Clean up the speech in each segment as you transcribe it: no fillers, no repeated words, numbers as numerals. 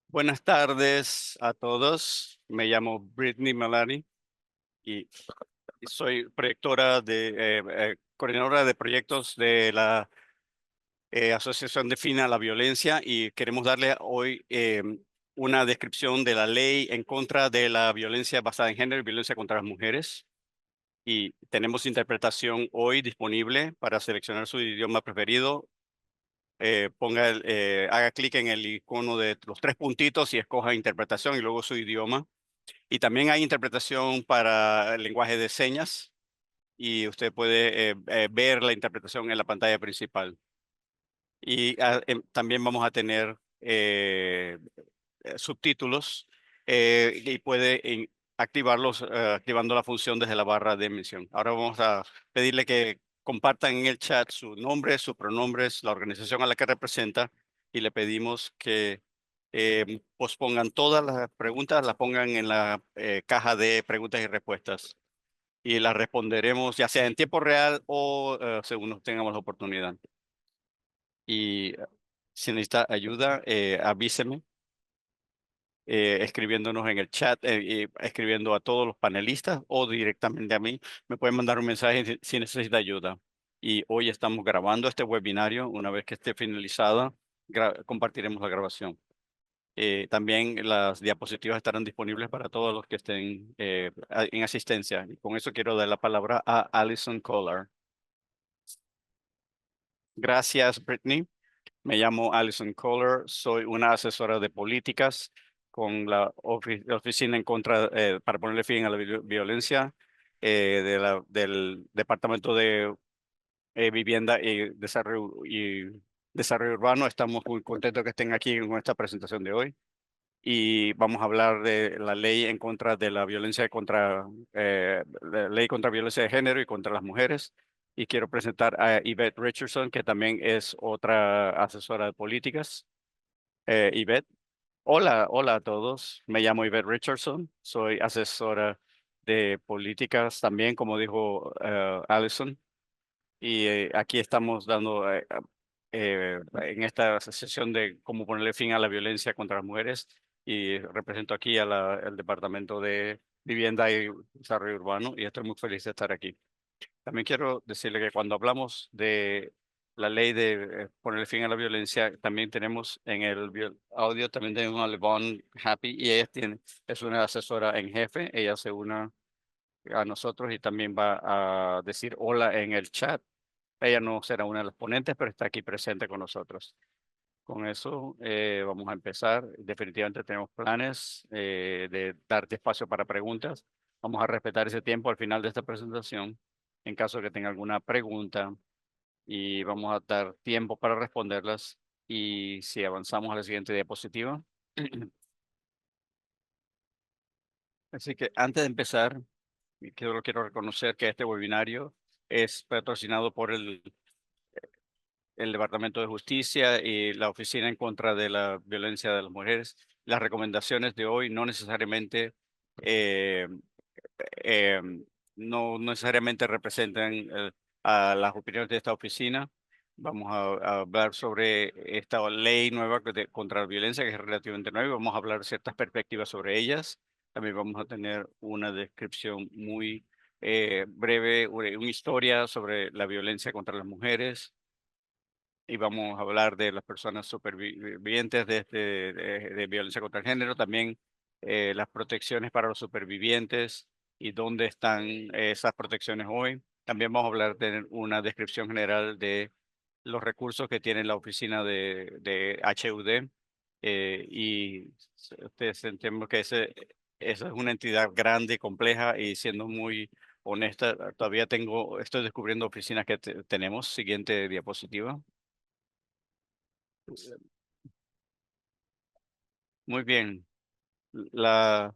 Buenas tardes a todos. Me llamo Brittany Malani y soy coordinadora de proyectos de la Asociación de Fin a la Violencia y queremos darle hoy una descripción de la ley en contra de la violencia basada en género y violencia contra las mujeres. Y tenemos interpretación hoy disponible para seleccionar su idioma preferido. Haga clic en el icono de los tres puntitos y escoja interpretación y luego su idioma. Y también hay interpretación para el lenguaje de señas y usted puede ver la interpretación en la pantalla principal. Y también vamos a tener subtítulos y puede activarlos activando la función desde la barra de emisión. Ahora vamos a pedirle que compartan en el chat su nombre, sus pronombres, la organización a la que representa y le pedimos que pospongan todas las preguntas, las pongan en la caja de preguntas y respuestas y las responderemos ya sea en tiempo real o según nos tengamos la oportunidad. Y si necesita ayuda, avíseme escribiéndonos en el chat, y escribiendo a todos los panelistas o directamente a mí. Me pueden mandar un mensaje si necesita ayuda. Y hoy estamos grabando este webinario. Una vez que esté finalizada, compartiremos la grabación. También las diapositivas estarán disponibles para todos los que estén en asistencia. Y con eso quiero dar la palabra a Alison Collar. Gracias, Brittany. Me llamo Alison Kohler, soy una asesora de políticas con la Oficina en contra, para ponerle fin a la violencia del Departamento de Vivienda y Desarrollo Urbano. Estamos muy contentos que estén aquí en esta presentación de hoy y vamos a hablar de la ley en contra de la ley contra violencia de género y contra las mujeres. Y quiero presentar a Yvette Richardson, que también es otra asesora de políticas. Yvette, hola a todos. Me llamo Yvette Richardson, soy asesora de políticas también, como dijo Allison. Y aquí estamos dando en esta sesión de cómo ponerle fin a la violencia contra las mujeres y represento aquí al Departamento de Vivienda y Desarrollo Urbano y estoy muy feliz de estar aquí. También quiero decirle que cuando hablamos de la ley de ponerle fin a la violencia, también tenemos en el audio, también tenemos a Levon Happy y es una asesora en jefe, ella se une a nosotros y también va a decir hola en el chat. Ella no será una de las ponentes, pero está aquí presente con nosotros. Con eso vamos a empezar. Definitivamente tenemos planes de darte espacio para preguntas. Vamos a respetar ese tiempo al final de esta presentación en caso de que tenga alguna pregunta y vamos a dar tiempo para responderlas. Y si avanzamos a la siguiente diapositiva. Así que antes de empezar, quiero reconocer que este webinario es patrocinado por el Departamento de Justicia y la Oficina en contra de la Violencia de las Mujeres. Las recomendaciones de hoy eh, eh, no necesariamente representan a las opiniones de esta oficina. Vamos a hablar sobre esta ley nueva contra la violencia, que es relativamente nueva. Vamos a hablar ciertas perspectivas sobre ellas. También vamos a tener una descripción muy breve, una historia sobre la violencia contra las mujeres y vamos a hablar de las personas supervivientes de violencia contra el género, también las protecciones para los supervivientes y dónde están esas protecciones hoy. También vamos a hablar de una descripción general de los recursos que tiene la oficina de HUD y ustedes entendemos que esa es una entidad grande y compleja y siendo muy honesta, estoy descubriendo oficinas que tenemos. Siguiente diapositiva. Muy bien. La,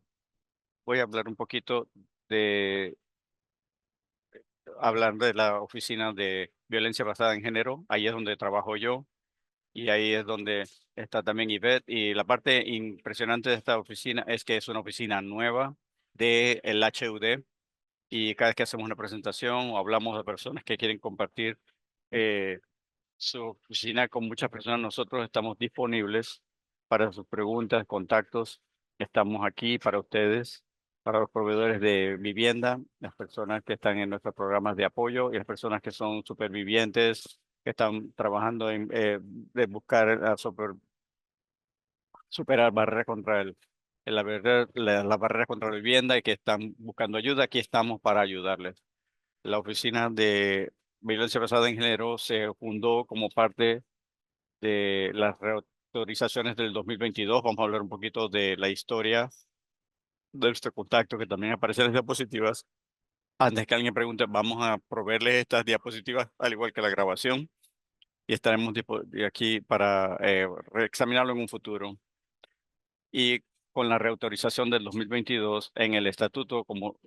Voy a hablar un poquito de hablar de la oficina de violencia basada en género. Ahí es donde trabajo yo y ahí es donde está también Ivette. Y la parte impresionante de esta oficina es que es una oficina nueva del HUD y cada vez que hacemos una presentación o hablamos de personas que quieren compartir eh, su oficina con muchas personas, nosotros estamos disponibles para sus preguntas, contactos. Estamos aquí para ustedes, para los proveedores de vivienda, las personas que están en nuestros programas de apoyo y las personas que son supervivientes, que están trabajando de buscar superar barreras contra la barrera contra la vivienda y que están buscando ayuda. Aquí estamos para ayudarles. La Oficina de Violencia Basada en Género se fundó como parte de las reautorizaciones del 2022. Vamos a hablar un poquito de la historia de nuestro contacto, que también aparece en las diapositivas. Antes que alguien pregunte, vamos a proveerles estas diapositivas, al igual que la grabación, y estaremos de aquí para reexaminarlo en un futuro. Y con la reautorización del 2022 en el estatuto como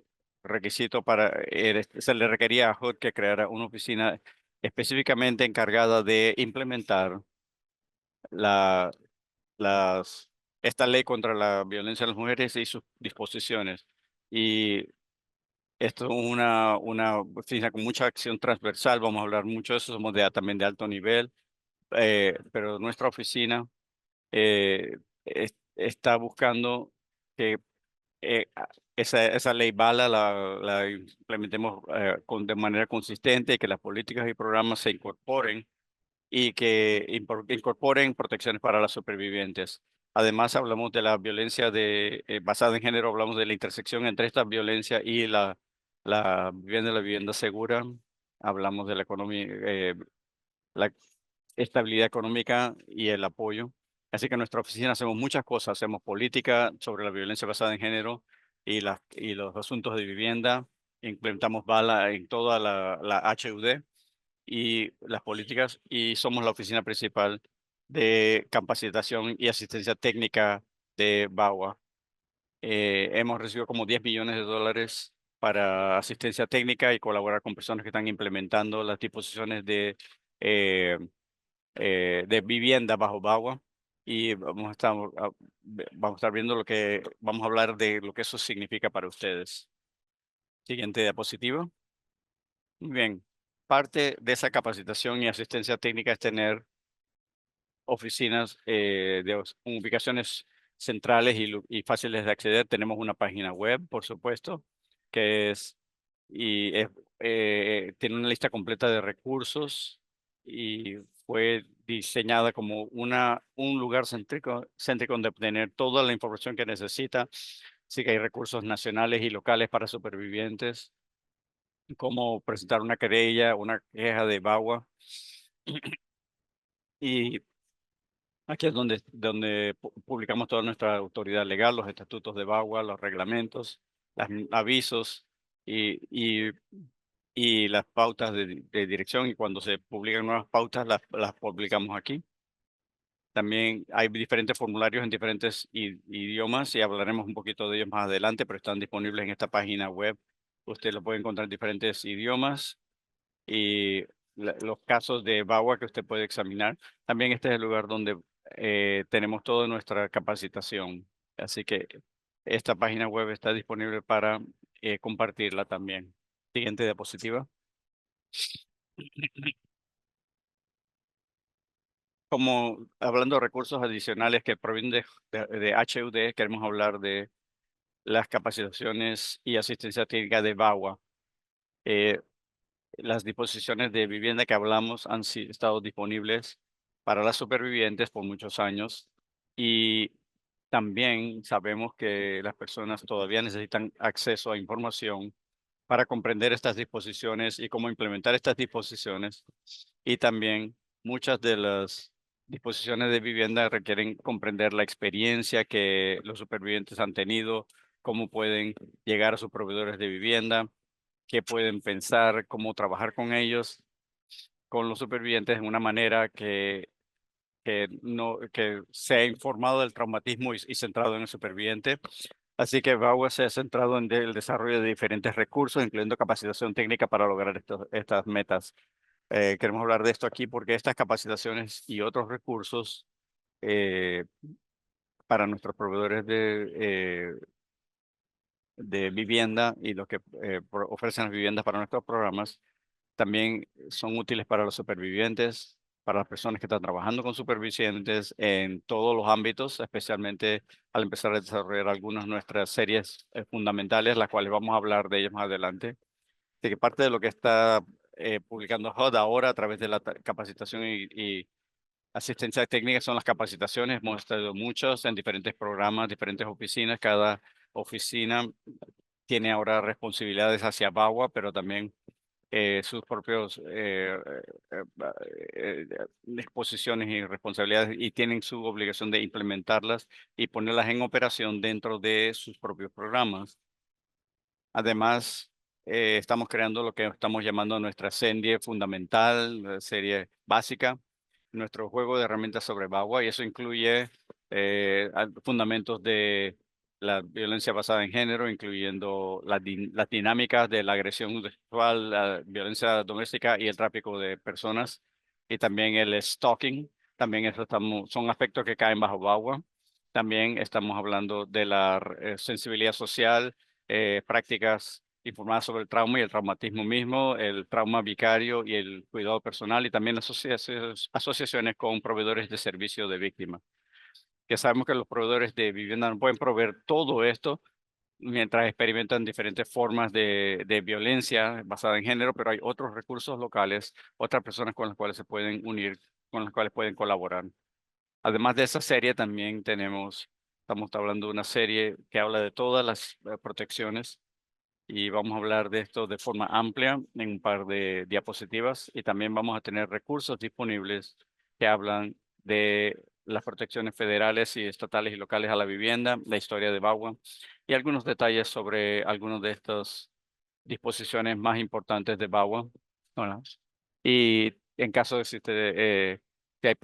requisito se le requería a HUD que creara una oficina específicamente encargada de implementar la, esta ley contra la violencia de las mujeres y sus disposiciones. Y esto es una oficina con mucha acción transversal, vamos a hablar mucho de eso, somos también de alto nivel, pero nuestra oficina está buscando que esa ley bala la implementemos de manera consistente, que las políticas y programas se incorporen y que incorporen protecciones para las supervivientes. Además, hablamos de la violencia basada en género, hablamos de la intersección entre esta violencia y la vivienda segura, hablamos de la economía, la estabilidad económica y el apoyo. Así que en nuestra oficina hacemos muchas cosas, hacemos política sobre la violencia basada en género y los asuntos de vivienda, implementamos bala en toda la HUD y las políticas y somos la oficina principal de capacitación y asistencia técnica de BAWA. Hemos recibido como 10 millones de dólares para asistencia técnica y colaborar con personas que están implementando las disposiciones eh, de vivienda bajo BAWA. Y vamos a estar viendo vamos a hablar de lo que eso significa para ustedes. Siguiente diapositiva. Muy bien. Parte de esa capacitación y asistencia técnica es tener oficinas con ubicaciones centrales y fáciles de acceder. Tenemos una página web, por supuesto, que y es, tiene una lista completa de recursos y fue diseñada como un lugar céntrico donde obtener toda la información que necesita. Así que hay recursos nacionales y locales para supervivientes, como presentar una querella, una queja de VAWA. Y aquí es donde publicamos toda nuestra autoridad legal, los estatutos de VAWA, los reglamentos, los avisos y, y, y las pautas de dirección. Y cuando se publican nuevas pautas, las publicamos aquí. También hay diferentes formularios en diferentes idiomas y hablaremos un poquito de ellos más adelante, pero están disponibles en esta página web. Usted lo puede encontrar en diferentes idiomas y los casos de VAWA que usted puede examinar. También este es el lugar donde tenemos toda nuestra capacitación. Así que esta página web está disponible para compartirla también. Siguiente diapositiva. Como hablando de recursos adicionales que provienen de HUD, queremos hablar de las capacitaciones y asistencia técnica de VAWA. Eh, Las disposiciones de vivienda que hablamos han estado disponibles para las supervivientes por muchos años y también sabemos que las personas todavía necesitan acceso a información para comprender estas disposiciones y cómo implementar estas disposiciones. Y también muchas de las disposiciones de vivienda requieren comprender la experiencia que los supervivientes han tenido, cómo pueden llegar a sus proveedores de vivienda, qué pueden pensar, cómo trabajar con ellos, con los supervivientes de una manera que sea informado del traumatismo y centrado en el superviviente. Así que VAWA se ha centrado en el desarrollo de diferentes recursos, incluyendo capacitación técnica para lograr estas metas. Queremos hablar de esto aquí porque estas capacitaciones y otros recursos eh, para nuestros proveedores de vivienda y los que ofrecen las viviendas para nuestros programas también son útiles para los supervivientes. para las personas que están trabajando con supervivientes en todos los ámbitos, especialmente al empezar a desarrollar algunas de nuestras series fundamentales, las cuales vamos a hablar de ellas más adelante. De que parte de lo que está publicando HUD ahora a través de la capacitación y asistencia técnica son las capacitaciones. Hemos estado muchos en diferentes programas, diferentes oficinas. Cada oficina tiene ahora responsabilidades hacia BAWA, pero también sus propios exposiciones y responsabilidades y tienen su obligación de implementarlas y ponerlas en operación dentro de sus propios programas. Además, estamos creando lo que estamos llamando nuestra serie fundamental, la serie básica, nuestro juego de herramientas sobre BAWA, y eso incluye fundamentos de la violencia basada en género, incluyendo las dinámicas de la agresión sexual, la violencia doméstica y el tráfico de personas, y también el stalking. También eso son aspectos que caen bajo BAWA. También estamos hablando de la sensibilidad social, prácticas informadas sobre el trauma y el traumatismo mismo, el trauma vicario y el cuidado personal, y también asociaciones con proveedores de servicio de víctimas. Que sabemos que los proveedores de vivienda no pueden proveer todo esto mientras experimentan diferentes formas de violencia basada en género, pero hay otros recursos locales, otras personas con las cuales se pueden unir, con las cuales pueden colaborar. Además de esa serie, también estamos hablando de una serie que habla de todas las protecciones y vamos a hablar de esto de forma amplia en un par de diapositivas y también vamos a tener recursos disponibles que hablan de las protecciones federales y estatales y locales a la vivienda, la historia de BAWA y algunos detalles sobre algunas de estas disposiciones más importantes de BAWA. Hola. Y en caso de que hay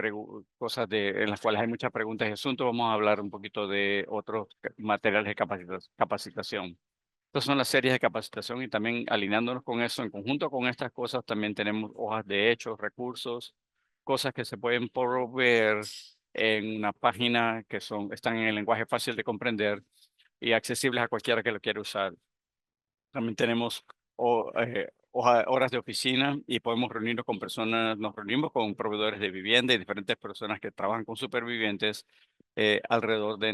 cosas en las cuales hay muchas preguntas y asuntos, vamos a hablar un poquito de otros materiales de capacitación. Estas son las series de capacitación y también alineándonos con eso, en conjunto con estas cosas, también tenemos hojas de hechos, recursos, cosas que se pueden proveer en una página que están en el lenguaje fácil de comprender y accesibles a cualquiera que lo quiera usar. También tenemos horas de oficina y podemos reunirnos con personas, nos reunimos con proveedores de vivienda y diferentes personas que trabajan con supervivientes alrededor de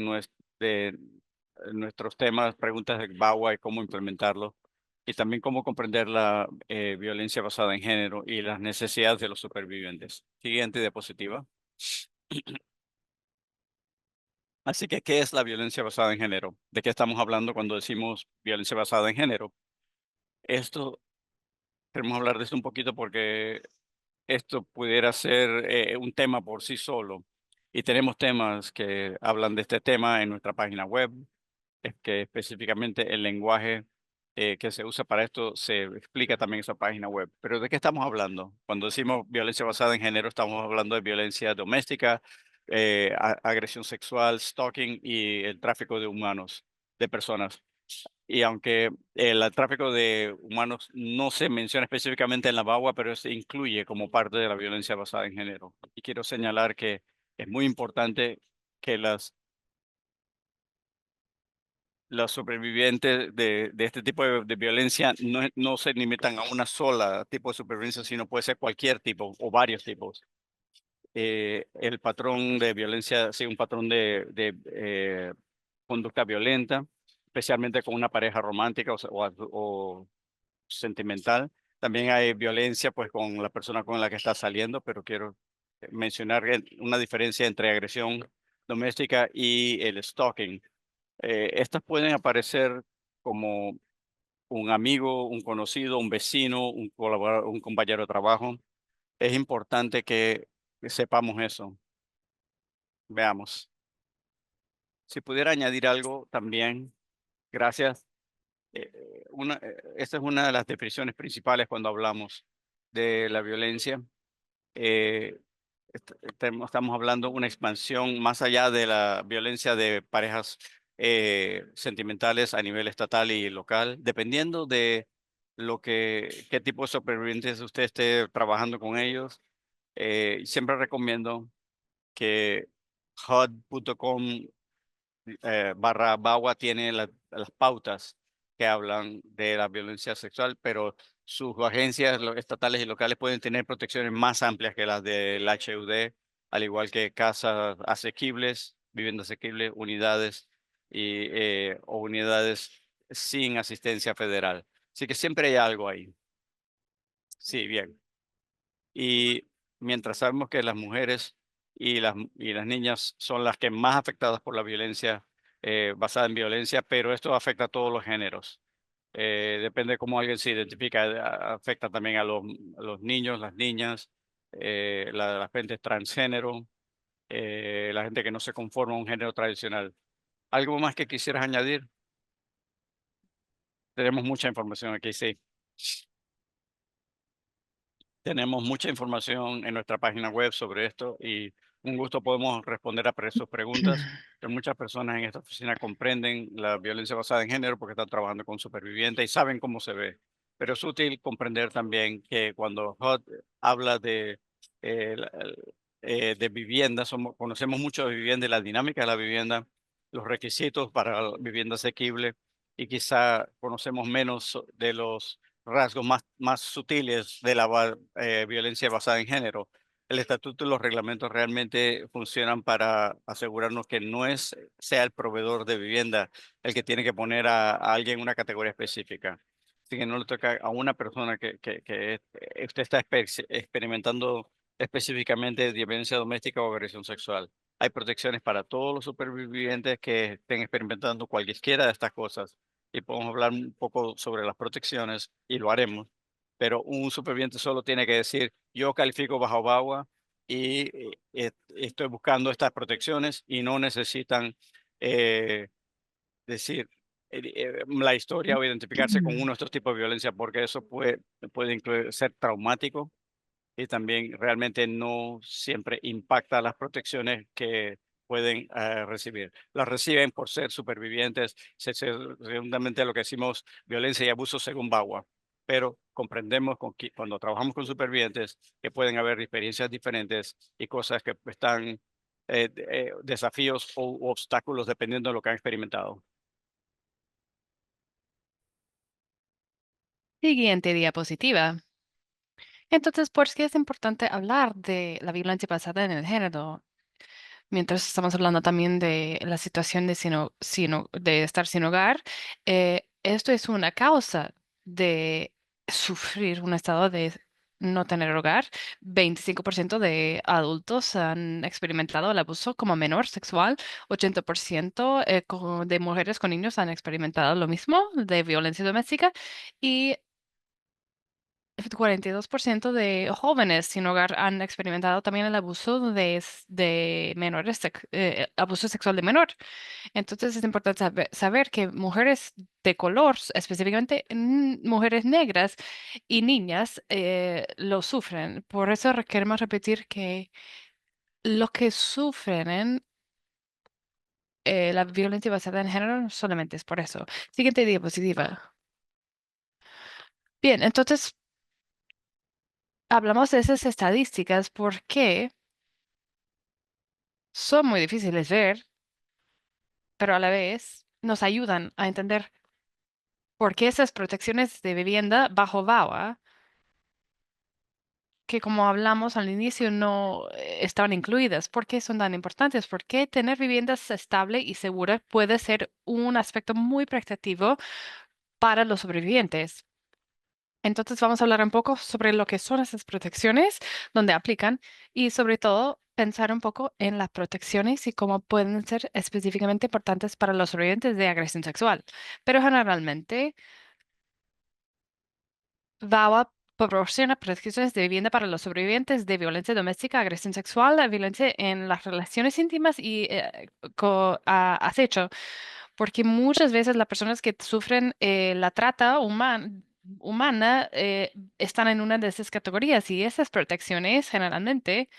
nuestros temas, preguntas de BAWA y cómo implementarlo, y también cómo comprender la violencia basada en género y las necesidades de los supervivientes. Siguiente diapositiva. Así que, ¿qué es la violencia basada en género? ¿De qué estamos hablando cuando decimos violencia basada en género? Esto, queremos hablar de esto un poquito porque esto pudiera ser un tema por sí solo. Y tenemos temas que hablan de este tema en nuestra página web. Es que específicamente el lenguaje que se usa para esto se explica también en esa página web. Pero ¿de qué estamos hablando? Cuando decimos violencia basada en género, estamos hablando de violencia doméstica, agresión sexual, stalking y el tráfico de humanos, de personas. Y aunque el tráfico de humanos no se menciona específicamente en la BAWA, pero se incluye como parte de la violencia basada en género. Y quiero señalar que es muy importante que los supervivientes de este tipo de violencia no se limitan a una sola tipo de supervivencia, sino puede ser cualquier tipo o varios tipos. El patrón de violencia, sí, un patrón de conducta violenta, especialmente con una pareja romántica o sentimental. También hay violencia pues con la persona con la que está saliendo, pero quiero mencionar una diferencia entre agresión doméstica y el stalking. Estas pueden aparecer como un amigo, un conocido, un vecino, un colaborador, un compañero de trabajo. Es importante que sepamos eso. Veamos. Si pudiera añadir algo también, gracias. Esta es una de las definiciones principales cuando hablamos de la violencia. Eh, estamos hablando de una expansión más allá de la violencia de parejas sentimentales a nivel estatal y local, dependiendo de qué tipo de supervivientes usted esté trabajando con ellos. Siempre recomiendo que HUD.com /BAWA tiene las pautas que hablan de la violencia sexual, pero sus agencias estatales y locales pueden tener protecciones más amplias que las del HUD, al igual que casas asequibles, viviendas asequibles, unidades o unidades sin asistencia federal. Así que siempre hay algo ahí. Sí, bien. Y mientras sabemos que las mujeres y las niñas son las que más afectadas por la violencia basada en violencia, pero esto afecta a todos los géneros. Depende de cómo alguien se identifica, afecta también a los niños, las niñas, la gente transgénero, la gente que no se conforma a un género tradicional. ¿Algo más que quisieras añadir? Tenemos mucha información aquí, sí. Tenemos mucha información en nuestra página web sobre esto y un gusto podemos responder a sus preguntas. Pero muchas personas en esta oficina comprenden la violencia basada en género porque están trabajando con supervivientes y saben cómo se ve. Pero es útil comprender también que cuando HUD habla de vivienda, conocemos mucho de vivienda y la dinámica de la vivienda, los requisitos para la vivienda asequible y quizá conocemos menos de los rasgos más sutiles de la violencia basada en género. El estatuto y los reglamentos realmente funcionan para asegurarnos que no sea el proveedor de vivienda el que tiene que poner a alguien en una categoría específica. Así que no le toca a una persona que usted está experimentando específicamente violencia doméstica o agresión sexual. Hay protecciones para todos los supervivientes que estén experimentando cualquiera de estas cosas y podemos hablar un poco sobre las protecciones y lo haremos, pero un superviviente solo tiene que decir, yo califico bajo VAWA y estoy buscando estas protecciones y no necesitan eh, decir la historia o identificarse con uno de estos tipos de violencia porque eso puede ser traumático y también realmente no siempre impacta las protecciones que pueden recibir. Las reciben por ser supervivientes, segundamente lo que decimos violencia y abuso según BAWA, pero comprendemos cuando trabajamos con supervivientes que pueden haber experiencias diferentes y cosas que están, desafíos o u obstáculos dependiendo de lo que han experimentado. Siguiente diapositiva. Entonces, ¿por qué es importante hablar de la violencia basada en el género? Mientras estamos hablando también de la situación de estar sin hogar, esto es una causa de sufrir un estado de no tener hogar. 25% de adultos han experimentado el abuso como menor sexual, 80% de mujeres con niños han experimentado lo mismo de violencia doméstica y 42% de jóvenes sin hogar han experimentado también el abuso de menores, abuso sexual de menor. Entonces es importante saber que mujeres de color, específicamente mujeres negras y niñas, lo sufren. Por eso queremos repetir que los que sufren la violencia basada en género no solamente es por eso. Siguiente diapositiva. Bien, entonces hablamos de esas estadísticas porque son muy difíciles de ver, pero a la vez nos ayudan a entender por qué esas protecciones de vivienda bajo VAWA, que como hablamos al inicio no estaban incluidas, por qué son tan importantes, por qué tener viviendas estable y segura puede ser un aspecto muy protectivo para los sobrevivientes. Entonces vamos a hablar un poco sobre lo que son esas protecciones, dónde aplican y sobre todo pensar un poco en las protecciones y cómo pueden ser específicamente importantes para los sobrevivientes de agresión sexual. Pero generalmente VAWA proporciona protecciones de vivienda para los sobrevivientes de violencia doméstica, agresión sexual, violencia en las relaciones íntimas y acecho, porque muchas veces las personas que sufren la trata humana están en una de esas categorías y esas protecciones generalmente,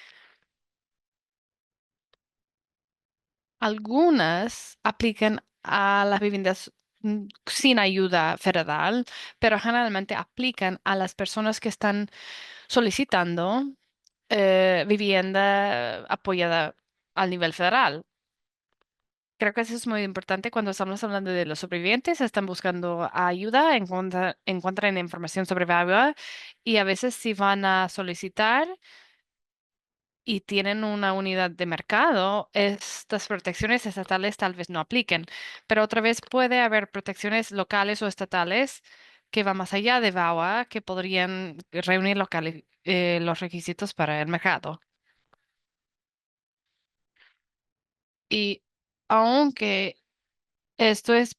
algunas aplican a las viviendas sin ayuda federal, pero generalmente aplican a las personas que están solicitando vivienda apoyada al nivel federal. Creo que eso es muy importante cuando estamos hablando de los sobrevivientes, están buscando ayuda, encuentran información sobre VAWA y a veces si van a solicitar y tienen una unidad de mercado, estas protecciones estatales tal vez no apliquen, pero otra vez puede haber protecciones locales o estatales que van más allá de VAWA que podrían reunir los requisitos para el mercado. Y aunque esto es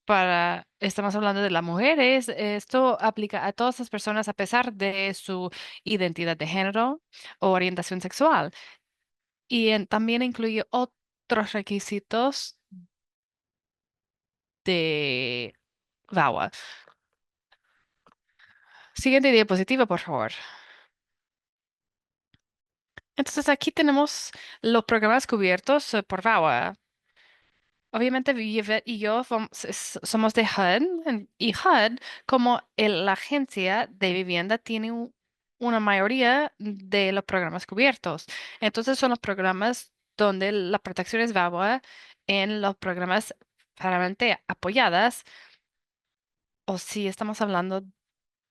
estamos hablando de las mujeres, esto aplica a todas las personas a pesar de su identidad de género o orientación sexual. Y también incluye otros requisitos de VAWA. Siguiente diapositiva, por favor. Entonces aquí tenemos los programas cubiertos por VAWA. Obviamente, Vivet y yo somos de HUD y HUD, como la agencia de vivienda, tiene una mayoría de los programas cubiertos. Entonces, son los programas donde la protección es VAWA en los programas claramente apoyadas o si estamos hablando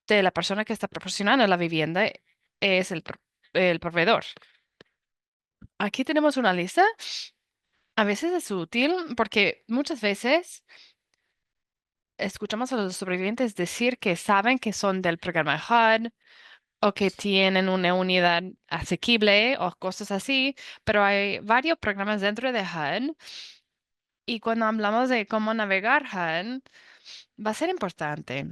de la persona que está proporcionando la vivienda, es el proveedor. Aquí tenemos una lista. A veces es útil porque muchas veces escuchamos a los sobrevivientes decir que saben que son del programa HUD o que tienen una unidad asequible o cosas así, pero hay varios programas dentro de HUD y cuando hablamos de cómo navegar HUD, va a ser importante.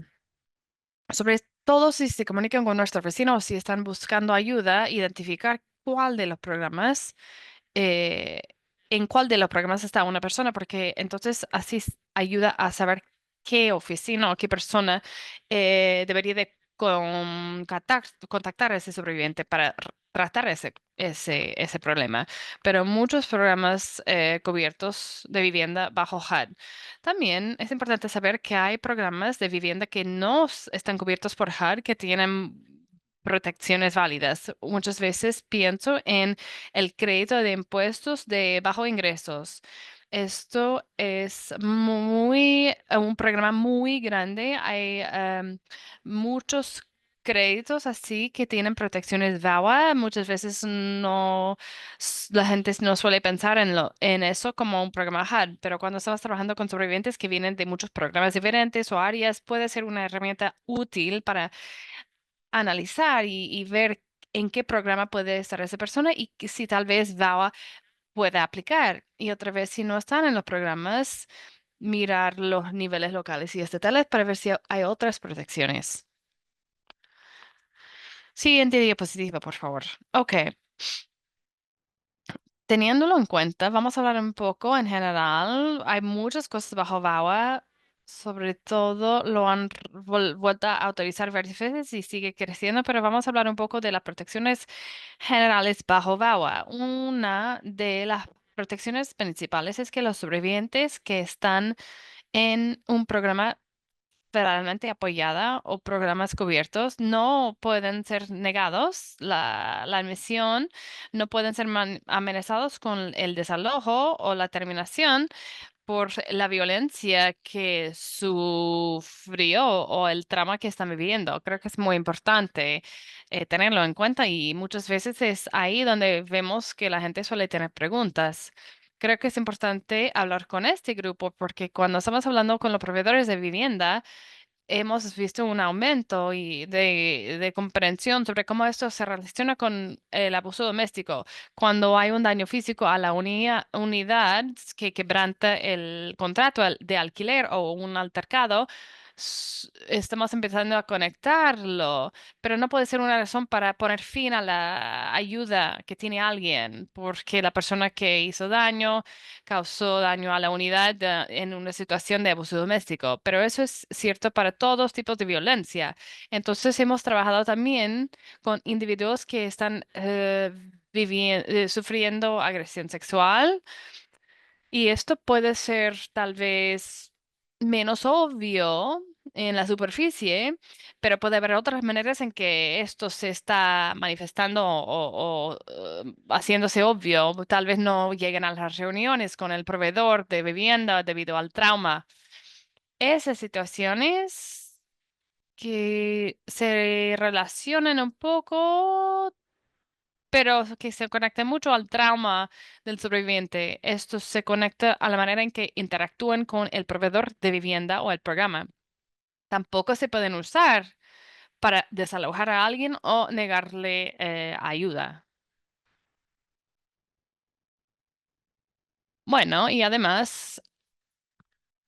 Sobre todo si se comunican con nuestro vecino o si están buscando ayuda, identificar cuál de los programas eh, en cuál de los programas está una persona, porque entonces así ayuda a saber qué oficina o qué persona debería de contactar a ese sobreviviente para tratar ese problema. Pero muchos programas cubiertos de vivienda bajo HUD. También es importante saber que hay programas de vivienda que no están cubiertos por HUD, que tienen protecciones válidas. Muchas veces pienso en el crédito de impuestos de bajo ingresos. Esto es un programa muy grande. Hay muchos créditos así que tienen protecciones VAWA. Muchas veces la gente no suele pensar en eso como un programa HUD, pero cuando estamos trabajando con sobrevivientes que vienen de muchos programas diferentes o áreas, puede ser una herramienta útil para analizar y ver en qué programa puede estar esa persona y si tal vez VAWA puede aplicar. Y otra vez, si no están en los programas, mirar los niveles locales y estatales para ver si hay otras protecciones. Siguiente diapositiva, por favor. Ok. Teniéndolo en cuenta, vamos a hablar un poco en general. Hay muchas cosas bajo VAWA, sobre todo lo han vuelto a autorizar varias veces y sigue creciendo, pero vamos a hablar un poco de las protecciones generales bajo VAWA. Una de las protecciones principales es que los sobrevivientes que están en un programa federalmente apoyada o programas cubiertos no pueden ser negados la admisión, no pueden ser amenazados con el desalojo o la terminación por la violencia que sufrió o el trauma que están viviendo. Creo que es muy importante tenerlo en cuenta y muchas veces es ahí donde vemos que la gente suele tener preguntas. Creo que es importante hablar con este grupo porque cuando estamos hablando con los proveedores de vivienda, hemos visto un aumento de comprensión sobre cómo esto se relaciona con el abuso doméstico. Cuando hay un daño físico a la unidad que quebranta el contrato de alquiler o un altercado, estamos empezando a conectarlo, pero no puede ser una razón para poner fin a la ayuda que tiene alguien, porque la persona que hizo daño causó daño a la unidad en una situación de abuso doméstico, pero eso es cierto para todos tipos de violencia. Entonces, hemos trabajado también con individuos que están sufriendo agresión sexual y esto puede ser tal vez menos obvio en la superficie, pero puede haber otras maneras en que esto se está manifestando o haciéndose obvio. Tal vez no lleguen a las reuniones con el proveedor de vivienda debido al trauma. Esas situaciones que se relacionan un poco, pero que se conectan mucho al trauma del sobreviviente. Esto se conecta a la manera en que interactúan con el proveedor de vivienda o el programa. Tampoco se pueden usar para desalojar a alguien o negarle ayuda. Bueno, y además,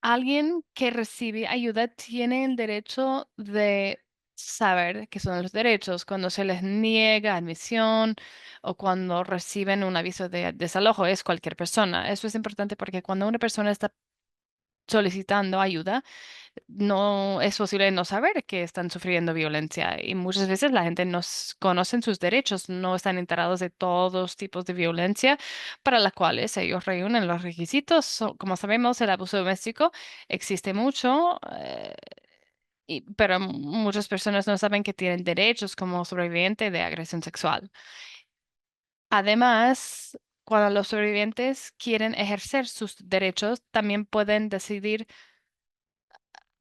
alguien que recibe ayuda tiene el derecho de saber qué son los derechos cuando se les niega admisión o cuando reciben un aviso de desalojo. Es cualquier persona. Eso es importante porque cuando una persona está solicitando ayuda, no es posible no saber que están sufriendo violencia y muchas veces la gente no conocen sus derechos, no están enterados de todos tipos de violencia para las cuales ellos reúnen los requisitos. Como sabemos, el abuso doméstico existe mucho, pero muchas personas no saben que tienen derechos como sobreviviente de agresión sexual. Además, cuando los sobrevivientes quieren ejercer sus derechos, también pueden decidir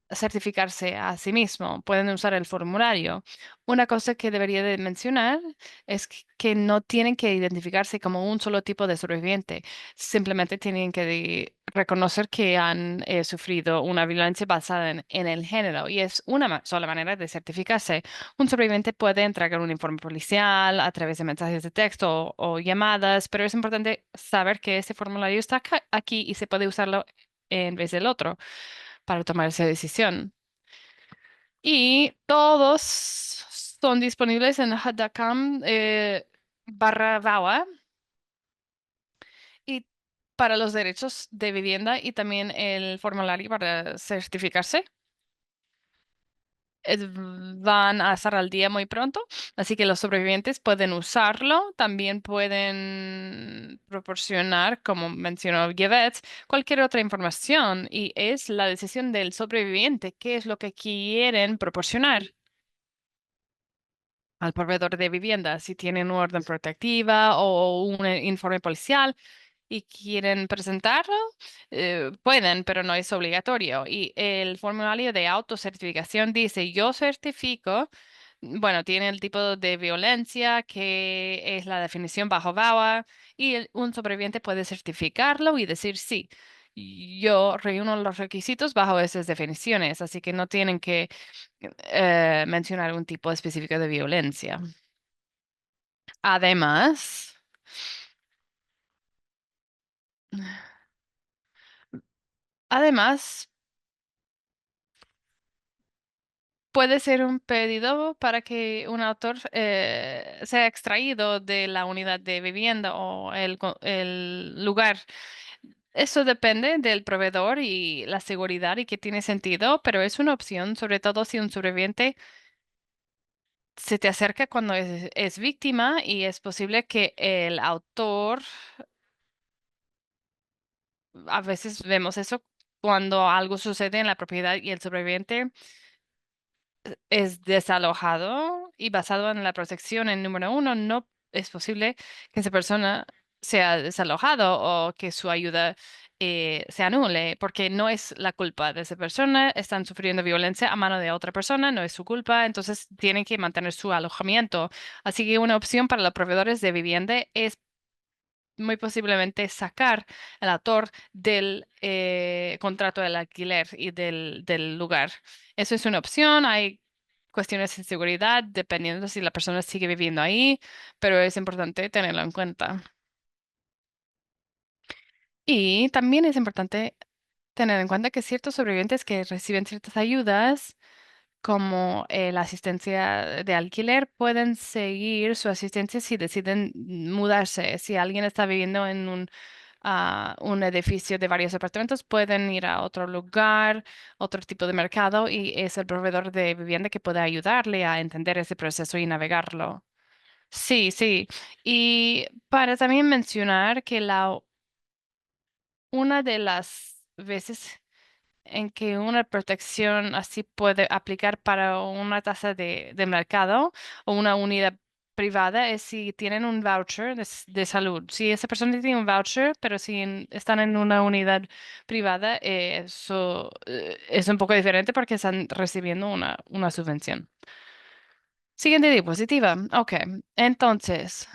certificarse a sí mismo, pueden usar el formulario. Una cosa que debería de mencionar es que no tienen que identificarse como un solo tipo de sobreviviente, simplemente tienen que reconocer que han sufrido una violencia basada en el género y es una sola manera de certificarse. Un sobreviviente puede entregar un informe policial a través de mensajes de texto o llamadas, pero es importante saber que ese formulario está aquí y se puede usarlo en vez del otro para tomar esa decisión. Y todos son disponibles en Hadakam barra VAWA y para los derechos de vivienda y también el formulario para certificarse. Van a estar al día muy pronto, así que los sobrevivientes pueden usarlo. También pueden proporcionar, como mencionó Yvette, cualquier otra información y es la decisión del sobreviviente qué es lo que quieren proporcionar al proveedor de vivienda, si tienen una orden protectiva o un informe policial y quieren presentarlo, pueden, pero no es obligatorio. Y el formulario de autocertificación dice, yo certifico, bueno, tiene el tipo de violencia que es la definición bajo VAWA y un sobreviviente puede certificarlo y decir sí. Yo reúno los requisitos bajo esas definiciones, así que no tienen que mencionar un tipo específico de violencia. Además, además, puede ser un pedido para que un autor sea extraído de la unidad de vivienda o el lugar. Eso depende del proveedor y la seguridad y que tiene sentido, pero es una opción, sobre todo si un sobreviviente se te acerca cuando es víctima y es posible que el autor, a veces vemos eso cuando algo sucede en la propiedad y el sobreviviente es desalojado y basado en la protección en número uno, no es posible que esa persona sea desalojado o que su ayuda se anule, porque no es la culpa de esa persona, están sufriendo violencia a mano de otra persona, no es su culpa, entonces tienen que mantener su alojamiento. Así que una opción para los proveedores de vivienda es muy posiblemente sacar al autor del contrato del alquiler y del lugar. Eso es una opción. Hay cuestiones de seguridad dependiendo si la persona sigue viviendo ahí, pero es importante tenerlo en cuenta. Y también es importante tener en cuenta que ciertos sobrevivientes que reciben ciertas ayudas, como la asistencia de alquiler, pueden seguir su asistencia si deciden mudarse. Si alguien está viviendo en un edificio de varios apartamentos, pueden ir a otro lugar, otro tipo de mercado, y es el proveedor de vivienda que puede ayudarle a entender ese proceso y navegarlo. Sí, sí. Y para también mencionar que una de las veces en que una protección así puede aplicar para una tasa de mercado o una unidad privada es si tienen un voucher de salud. Si esa persona tiene un voucher, pero si están en una unidad privada, eso es un poco diferente porque están recibiendo una subvención. Siguiente diapositiva. Ok, entonces,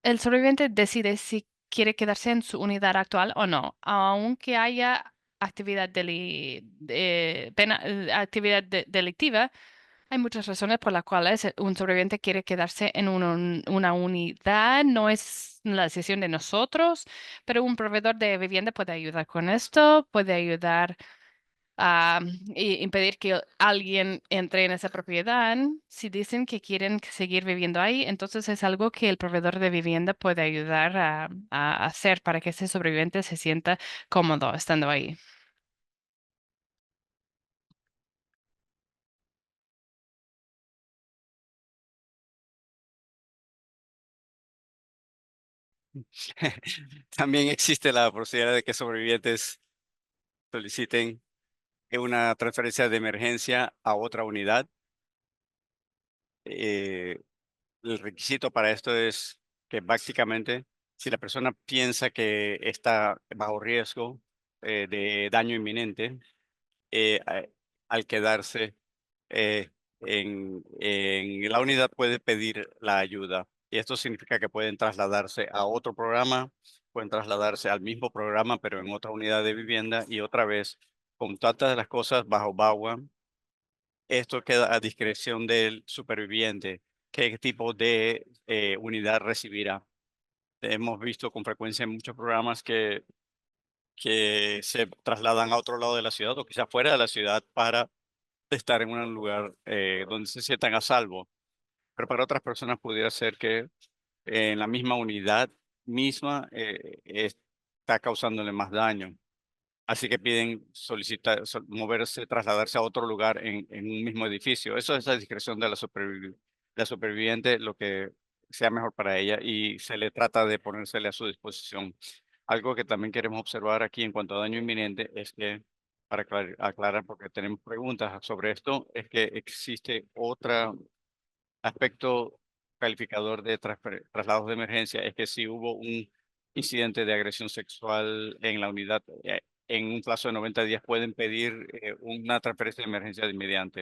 el sobreviviente decide si quiere quedarse en su unidad actual o no, aunque haya actividad delictiva. Hay muchas razones por las cuales un sobreviviente quiere quedarse en una unidad. No es la decisión de nosotros, pero un proveedor de vivienda puede ayudar con esto, puede ayudar a impedir que alguien entre en esa propiedad. Si dicen que quieren seguir viviendo ahí, entonces es algo que el proveedor de vivienda puede ayudar a hacer para que ese sobreviviente se sienta cómodo estando ahí. También existe la posibilidad de que sobrevivientes soliciten una transferencia de emergencia a otra unidad. Eh, el requisito para esto es que básicamente si la persona piensa que está bajo riesgo de daño inminente, a- al quedarse eh, en la unidad puede pedir la ayuda. Y esto significa que pueden trasladarse a otro programa, pueden trasladarse al mismo programa, pero en otra unidad de vivienda y otra vez, con tantas de las cosas bajo BAWA, esto queda a discreción del superviviente, qué tipo de unidad recibirá. Hemos visto con frecuencia en muchos programas que se trasladan a otro lado de la ciudad o quizá fuera de la ciudad para estar en un lugar donde se sientan a salvo. Pero para otras personas pudiera ser que en la misma unidad misma está causándole más daño. Así que piden solicitar, moverse, trasladarse a otro lugar en un mismo edificio. Eso es a discreción de la superviviente, lo que sea mejor para ella y se le trata de ponérsele a su disposición. Algo que también queremos observar aquí en cuanto a daño inminente es que, para aclarar, porque tenemos preguntas sobre esto, es que existe otro aspecto calificador de traslados de emergencia, es que si hubo un incidente de agresión sexual en la unidad, en un plazo de 90 días pueden pedir una transferencia de emergencia de inmediato.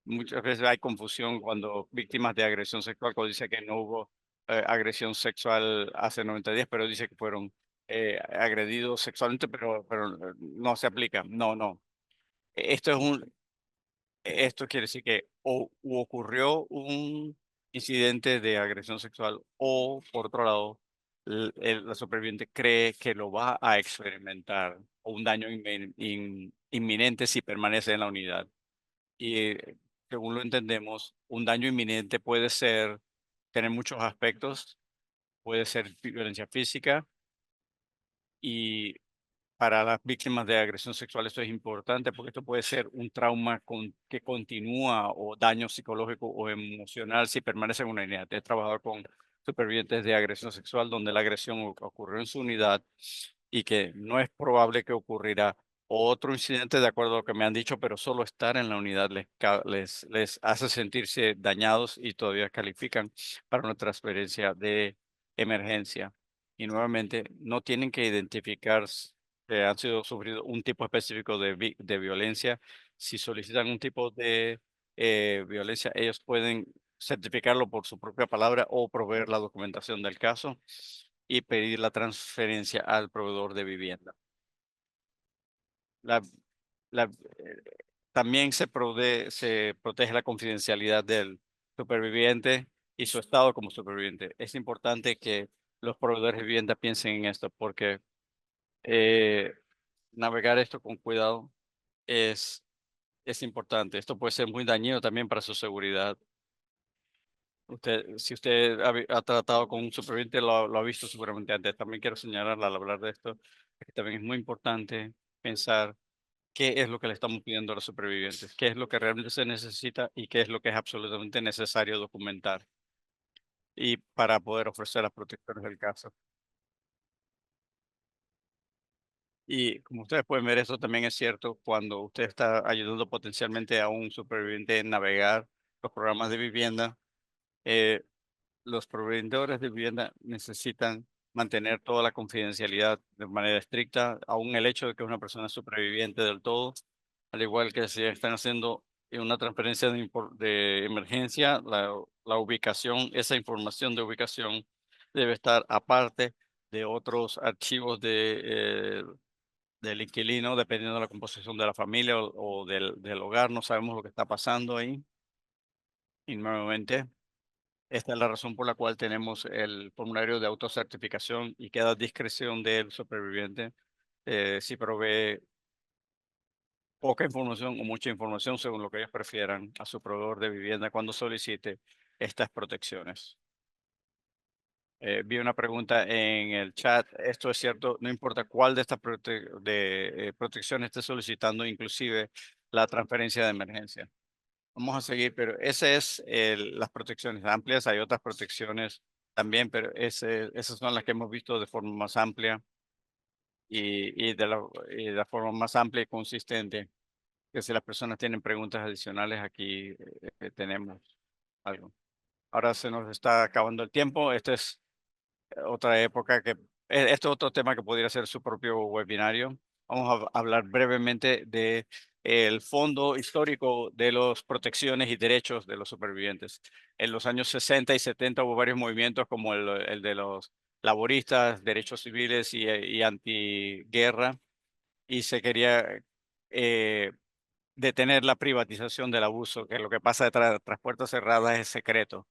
Muchas veces hay confusión cuando víctimas de agresión sexual, cuando dice que no hubo agresión sexual hace 90 días, pero dice que fueron agredidos sexualmente, pero no se aplica. No, no. Esto es esto quiere decir que o u ocurrió un incidente de agresión sexual o, por otro lado, la superviviente cree que lo va a experimentar o un daño inminente si permanece en la unidad. Y según lo entendemos, un daño inminente puede ser, tener muchos aspectos, puede ser violencia física y para las víctimas de agresión sexual esto es importante porque esto puede ser un trauma que continúa o daño psicológico o emocional si permanece en una unidad. He trabajado con supervivientes de agresión sexual donde la agresión ocurrió en su unidad y que no es probable que ocurrirá otro incidente de acuerdo a lo que me han dicho, pero solo estar en la unidad les hace sentirse dañados y todavía califican para una transferencia de emergencia. Y nuevamente, no tienen que identificar que han sido sufrido un tipo específico de violencia. Si solicitan un tipo de violencia, ellos pueden certificarlo por su propia palabra o proveer la documentación del caso y pedir la transferencia al proveedor de vivienda. La, eh, también se protege la confidencialidad del superviviente y su estado como superviviente. Es importante que los proveedores de vivienda piensen en esto porque eh, navegar esto con cuidado es, es importante. Esto puede ser muy dañino también para su seguridad. Si usted ha tratado con un superviviente, lo ha visto seguramente antes. También quiero señalar al hablar de esto, que también es muy importante pensar qué es lo que le estamos pidiendo a los supervivientes, qué es lo que realmente se necesita y qué es lo que es absolutamente necesario documentar y para poder ofrecer las protecciones del caso. Y como ustedes pueden ver, eso también es cierto cuando usted está ayudando potencialmente a un superviviente a navegar los programas de vivienda. eh, los proveedores de vivienda necesitan mantener toda la confidencialidad de manera estricta, aún el hecho de que una persona es superviviente del todo, al igual que si están haciendo una transferencia de emergencia, la ubicación, esa información de ubicación debe estar aparte de otros archivos del inquilino, dependiendo de la composición de la familia o del hogar. No sabemos lo que está pasando ahí. Y nuevamente, esta es la razón por la cual tenemos el formulario de autocertificación y queda a discreción del superviviente si provee poca información o mucha información según lo que ellos prefieran a su proveedor de vivienda cuando solicite estas protecciones. Vi una pregunta en el chat. Esto es cierto, no importa cuál de estas protecciones esté solicitando, inclusive la transferencia de emergencia. Vamos a seguir, pero ese es las protecciones amplias. Hay otras protecciones también, pero esas son las que hemos visto de forma más amplia y de la forma más amplia y consistente. Que si las personas tienen preguntas adicionales, aquí tenemos algo. Ahora se nos está acabando el tiempo. Esta es otra época este es otro tema que podría ser su propio webinario. Vamos a hablar brevemente de el fondo histórico de las protecciones y derechos de los supervivientes. En los años 60 y 70 hubo varios movimientos como el de los laboristas, derechos civiles y antiguerra, y se quería eh, detener la privatización del abuso, que lo que pasa detrás tras puertas cerradas es secreto.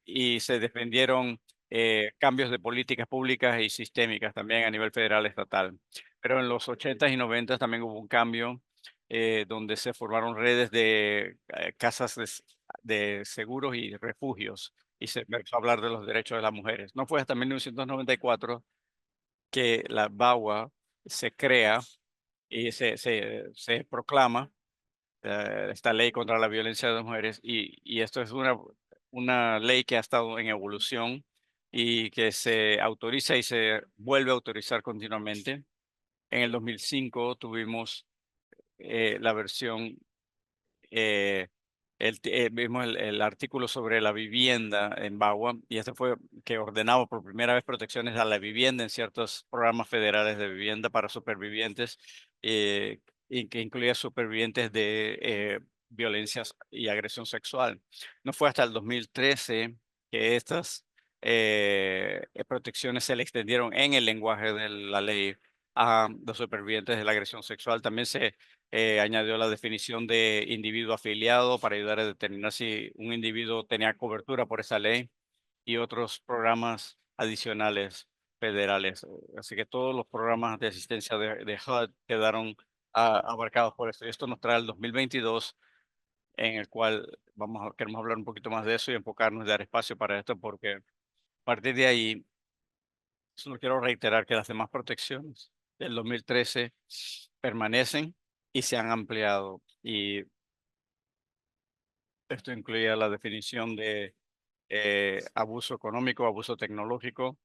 Y se defendieron cambios de políticas públicas y sistémicas también a nivel federal, estatal. Pero en los 80 y 90 también hubo un cambio donde se formaron redes de casas de seguros y refugios y se empezó a hablar de los derechos de las mujeres. No fue hasta 1994 que la VAWA se crea y se proclama esta ley contra la violencia de las mujeres y esto es una ley que ha estado en evolución y que se autoriza y se vuelve a autorizar continuamente. En el 2005 tuvimos la versión vimos el artículo sobre la vivienda en Bagua y este fue que ordenaba por primera vez protecciones a la vivienda en ciertos programas federales de vivienda para supervivientes eh, y que incluía supervivientes de violencias y agresión sexual. No fue hasta el 2013 que estas protecciones se le extendieron en el lenguaje de la ley a los supervivientes de la agresión sexual. También se añadió la definición de individuo afiliado para ayudar a determinar si un individuo tenía cobertura por esa ley y otros programas adicionales federales. Así que todos los programas de asistencia de HUD quedaron abarcados por esto. Y esto nos trae el 2022, en el cual queremos hablar un poquito más de eso y enfocarnos y dar espacio para esto, porque a partir de ahí, solo quiero reiterar que las demás protecciones del 2013 permanecen y se han ampliado. Y esto incluía la definición de abuso económico, abuso tecnológico,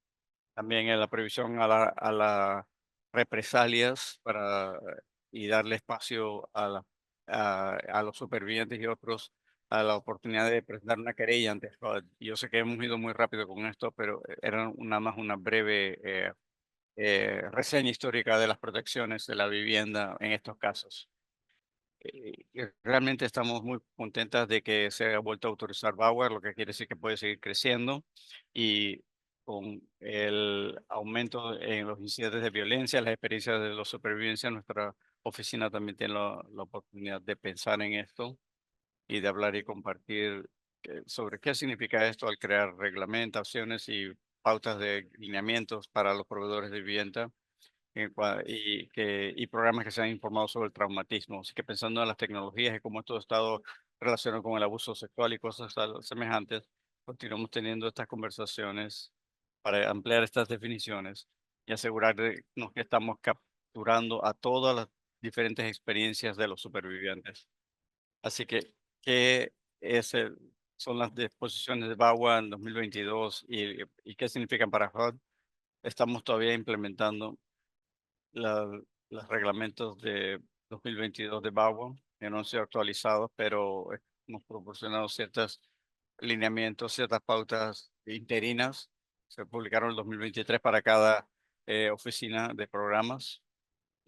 también en la previsión a las represalias y darle espacio a los supervivientes y otros a la oportunidad de presentar una querella ante FUD. Yo sé que hemos ido muy rápido con esto, pero era nada más una breve reseña histórica de las protecciones de la vivienda en estos casos. Y realmente estamos muy contentas de que se haya vuelto a autorizar Bauer, lo que quiere decir que puede seguir creciendo y con el aumento en los incidentes de violencia, las experiencias de los supervivencia, nuestra oficina también tiene la oportunidad de pensar en esto y de hablar y compartir sobre qué significa esto al crear reglamentaciones y pautas de lineamientos para los proveedores de vivienda y programas que se han informado sobre el traumatismo. Así que pensando en las tecnologías y cómo esto ha estado relacionado con el abuso sexual y cosas semejantes, continuamos teniendo estas conversaciones para ampliar estas definiciones y asegurarnos que estamos capturando a todas las diferentes experiencias de los supervivientes. Así que, ¿qué es son las disposiciones de BAWA en 2022 y qué significan para HUD? Estamos todavía implementando los reglamentos de 2022 de BAWA, que no han sido actualizados, pero hemos proporcionado ciertos lineamientos, ciertas pautas interinas. Se publicaron en el 2023 para cada oficina de programas.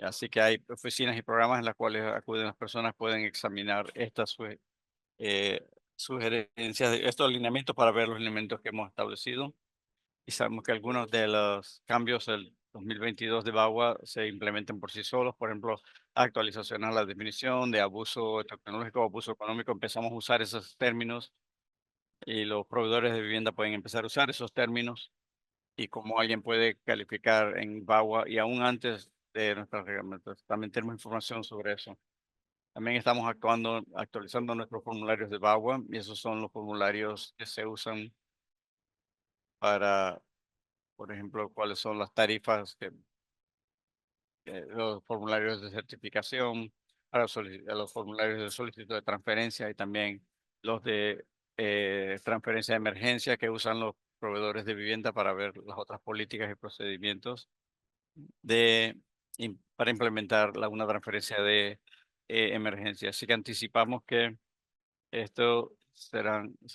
Así que hay oficinas y programas en las cuales acuden las personas, pueden examinar estas eh, sugerencias, estos lineamientos para ver los lineamientos que hemos establecido. Y sabemos que algunos de los cambios del 2022 de BAWA se implementan por sí solos, por ejemplo, actualización a la definición de abuso tecnológico o abuso económico. Empezamos a usar esos términos y los proveedores de vivienda pueden empezar a usar esos términos y cómo alguien puede calificar en BAWA y aún antes de nuestros reglamentos. También tenemos información sobre eso. También estamos actualizando nuestros formularios de BAWA y esos son los formularios que se usan para, por ejemplo, cuáles son las tarifas, los formularios de certificación, para los formularios de solicitud de transferencia y también los de transferencia de emergencia que usan los proveedores de vivienda para ver las otras políticas y procedimientos para implementar una transferencia de emergencia. Así que anticipamos que esto se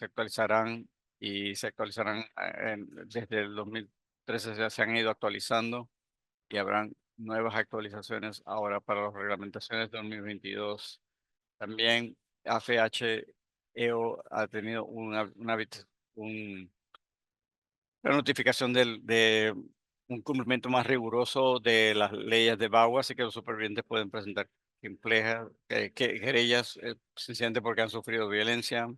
actualizarán y se actualizarán desde el 2013 ya se han ido actualizando y habrán nuevas actualizaciones ahora para las reglamentaciones de 2022. También AFH-EO ha tenido la notificación de un cumplimiento más riguroso de las leyes de BAWA, así que los supervivientes pueden presentar querellas sencillamente porque han sufrido violencia,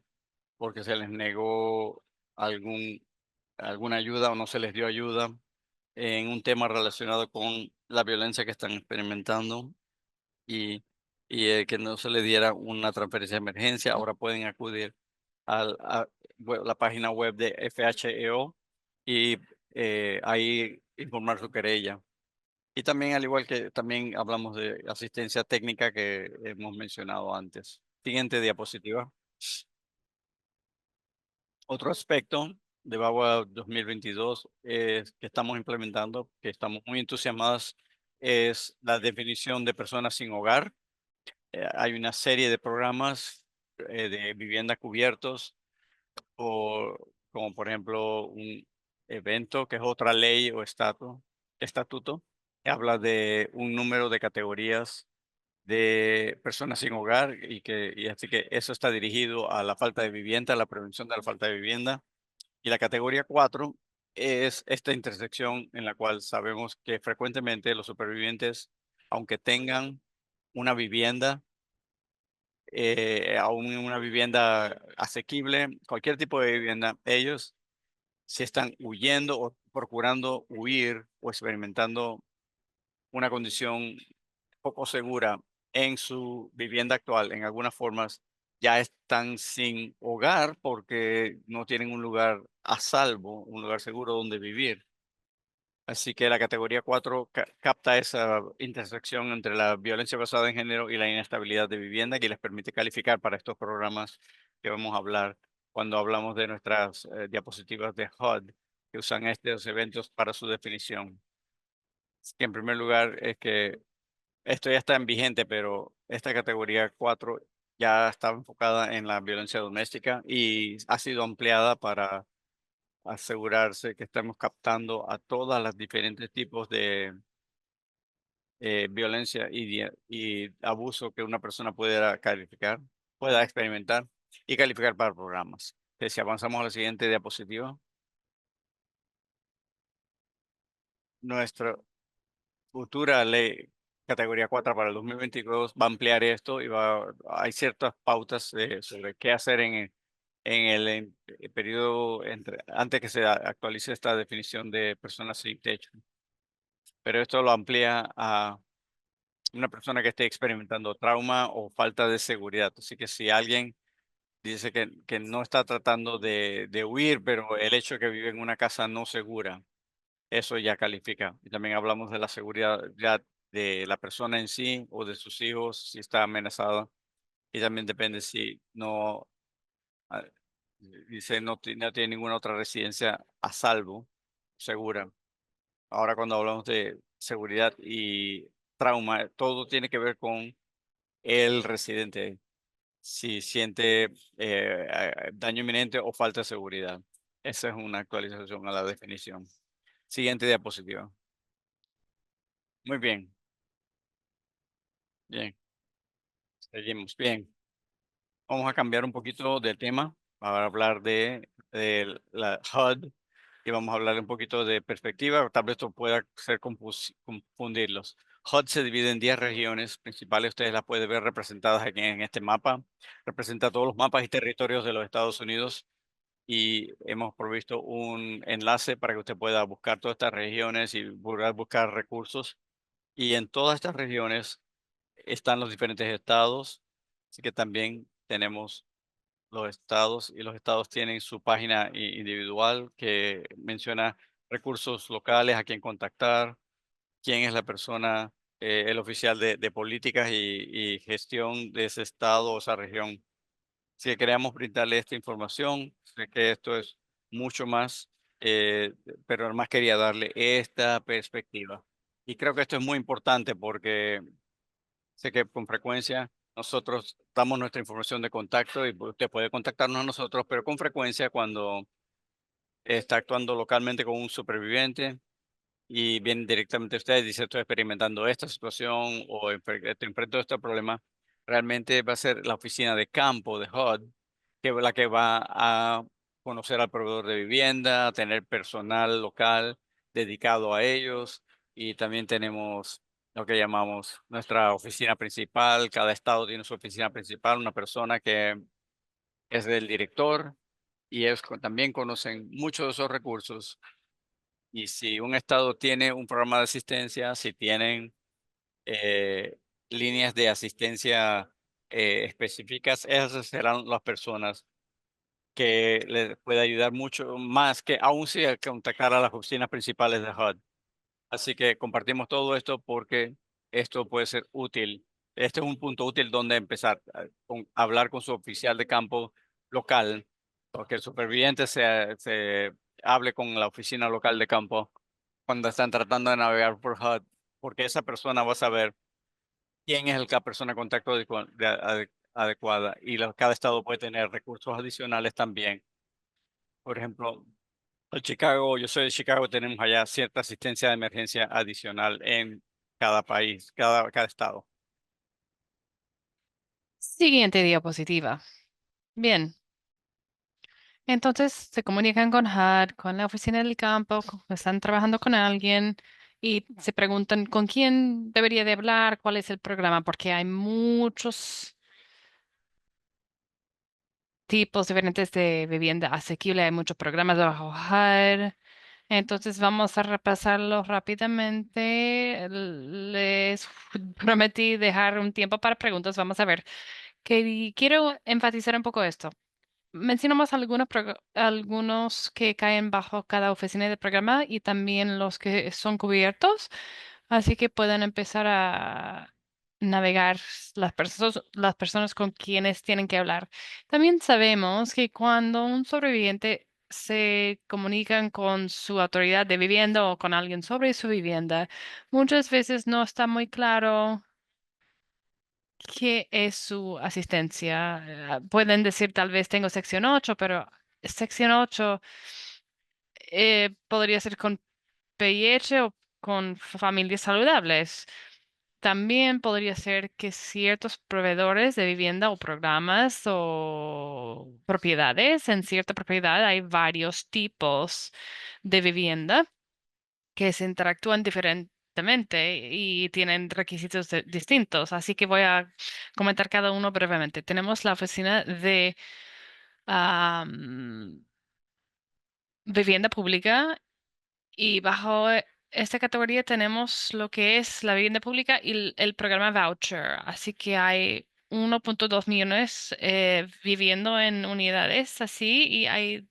porque se les negó alguna ayuda o no se les dio ayuda en un tema relacionado con la violencia que están experimentando y, que no se les diera una transferencia de emergencia. Ahora pueden acudir a la página web de FHEO y ahí informar su querella. Y también, al igual que también hablamos de asistencia técnica que hemos mencionado antes. Siguiente diapositiva. Otro aspecto de BAWA 2022 que estamos implementando, que estamos muy entusiasmados, es la definición de personas sin hogar. Hay una serie de programas de vivienda cubiertos, como por ejemplo un evento, que es otra ley o estatuto, que habla de un número de categorías de personas sin hogar y así que eso está dirigido a la falta de vivienda, a la prevención de la falta de vivienda. Y la categoría 4 es esta intersección en la cual sabemos que frecuentemente los supervivientes, aunque tengan una vivienda, aún una vivienda asequible, cualquier tipo de vivienda, ellos si están huyendo o procurando huir o experimentando una condición poco segura en su vivienda actual, en algunas formas, ya están sin hogar porque no tienen un lugar a salvo, un lugar seguro donde vivir. Así que la categoría 4 capta esa intersección entre la violencia basada en género y la inestabilidad de vivienda que les permite calificar para estos programas que vamos a hablar cuando hablamos de nuestras diapositivas de HUD que usan estos eventos para su definición. Así que en primer lugar es que esto ya está en vigente, pero esta categoría 4 ya está enfocada en la violencia doméstica y ha sido ampliada para asegurarse que estamos captando a todas las diferentes tipos de violencia y abuso que una persona pueda experimentar y calificar para programas. Si avanzamos a la siguiente diapositiva, nuestra futura ley categoría 4 para el 2022 va a ampliar esto y hay ciertas pautas sobre qué hacer en el periodo antes que se actualice esta definición de personas sin techo. Pero esto lo amplía a una persona que esté experimentando trauma o falta de seguridad. Así que si alguien dice que no está tratando de huir, pero el hecho de que vive en una casa no segura, eso ya califica. Y también hablamos de la seguridad ya de la persona en sí o de sus hijos, si está amenazada. Y también depende si no, ah, dice no tiene ninguna otra residencia a salvo, segura. Ahora cuando hablamos de seguridad y trauma, todo tiene que ver con el residente, si siente daño inminente o falta de seguridad. Esa es una actualización a la definición. Siguiente diapositiva. Muy bien, bien, seguimos. Bien, vamos a cambiar un poquito de tema para hablar de la HUD y vamos a hablar un poquito de perspectiva. Tal vez esto pueda ser confundirlos. HUD se divide en 10 regiones principales. Ustedes las pueden ver representadas aquí en este mapa. Representa todos los mapas y territorios de los Estados Unidos y hemos provisto un enlace para que usted pueda buscar todas estas regiones y buscar recursos. Y en todas estas regiones están los diferentes estados, así que también tenemos los estados y los estados tienen su página individual que menciona recursos locales, a quién contactar, quién es la persona, el oficial de políticas y gestión de ese estado o esa región. Así que queríamos brindarle esta información. Sé que esto es mucho más, pero además quería darle esta perspectiva. Y creo que esto es muy importante porque sé que con frecuencia nosotros damos nuestra información de contacto y usted puede contactarnos a nosotros, pero con frecuencia cuando está actuando localmente con un superviviente y viene directamente a usted y dice estoy experimentando esta situación o enfrento este problema, realmente va a ser la oficina de campo de HUD que es la que va a conocer al proveedor de vivienda, tener personal local dedicado a ellos y también tenemos lo que llamamos nuestra oficina principal. Cada estado tiene su oficina principal, una persona que es el director y ellos también conocen muchos de esos recursos y si un estado tiene un programa de asistencia, si tienen eh, líneas de asistencia específicas, esas serán las personas que le puede ayudar mucho más que aún si contactar a las oficinas principales de HUD. Así que compartimos todo esto porque esto puede ser útil. Este es un punto útil donde empezar hablar con su oficial de campo local, porque el superviviente se hable con la oficina local de campo cuando están tratando de navegar por HUD, porque esa persona va a saber quién es la persona de contacto adecuada y cada estado puede tener recursos adicionales también. Por ejemplo, en Chicago, yo soy de Chicago, tenemos allá cierta asistencia de emergencia adicional en cada país, cada estado. Siguiente diapositiva. Bien, entonces se comunican con HUD, con la oficina del campo, están trabajando con alguien y se preguntan con quién debería de hablar, cuál es el programa, porque hay muchos tipos diferentes de vivienda asequible, hay muchos programas bajo HUD. Entonces vamos a repasarlos rápidamente. Les prometí dejar un tiempo para preguntas. Vamos a ver. Quiero enfatizar un poco esto. Mencionamos algunos que caen bajo cada oficina de programa y también los que son cubiertos, así que pueden empezar a navegar las personas con quienes tienen que hablar. También sabemos que cuando un sobreviviente se comunican con su autoridad de vivienda o con alguien sobre su vivienda, muchas veces no está muy claro qué es su asistencia. Pueden decir tal vez tengo sección 8, pero sección 8 podría ser con PIH o con familias saludables. También podría ser que ciertos proveedores de vivienda o programas o propiedades, en cierta propiedad hay varios tipos de vivienda que se interactúan diferentemente y tienen requisitos distintos. Así que voy a comentar cada uno brevemente. Tenemos la oficina de vivienda pública y bajo esta categoría tenemos lo que es la vivienda pública y el programa voucher. Así que hay 1.2 millones viviendo en unidades así y hay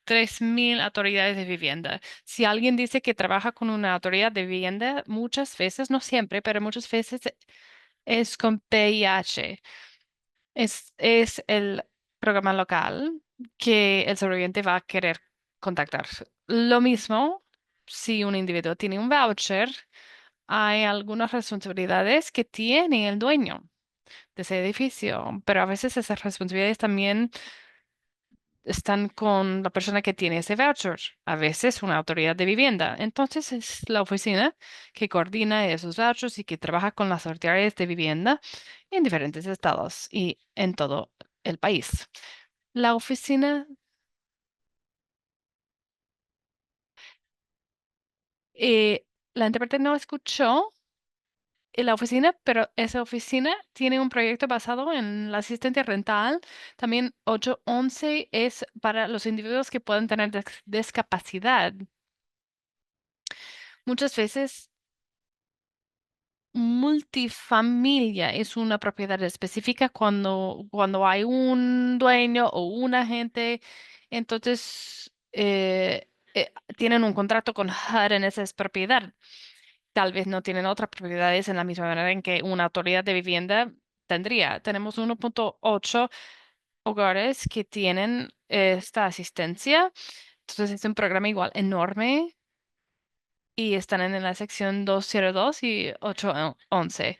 3.000 autoridades de vivienda. Si alguien dice que trabaja con una autoridad de vivienda, muchas veces, no siempre, pero muchas veces es con PIH. Es el programa local que el sobreviviente va a querer contactar. Lo mismo si un individuo tiene un voucher, hay algunas responsabilidades que tiene el dueño de ese edificio, pero a veces esas responsabilidades también están con la persona que tiene ese voucher, a veces una autoridad de vivienda. Entonces es la oficina que coordina esos vouchers y que trabaja con las autoridades de vivienda en diferentes estados y en todo el país. La oficina, la intérprete no escuchó en la oficina, pero esa oficina tiene un proyecto basado en la asistencia rental. También 811 es para los individuos que pueden tener discapacidad. Muchas veces multifamilia es una propiedad específica cuando hay un dueño o un agente, entonces tienen un contrato con HUD en esa propiedad. Tal vez no tienen otras propiedades en la misma manera en que una autoridad de vivienda tendría. Tenemos 1.8 hogares que tienen esta asistencia. Entonces es un programa igual enorme y están en la sección 202 y 811.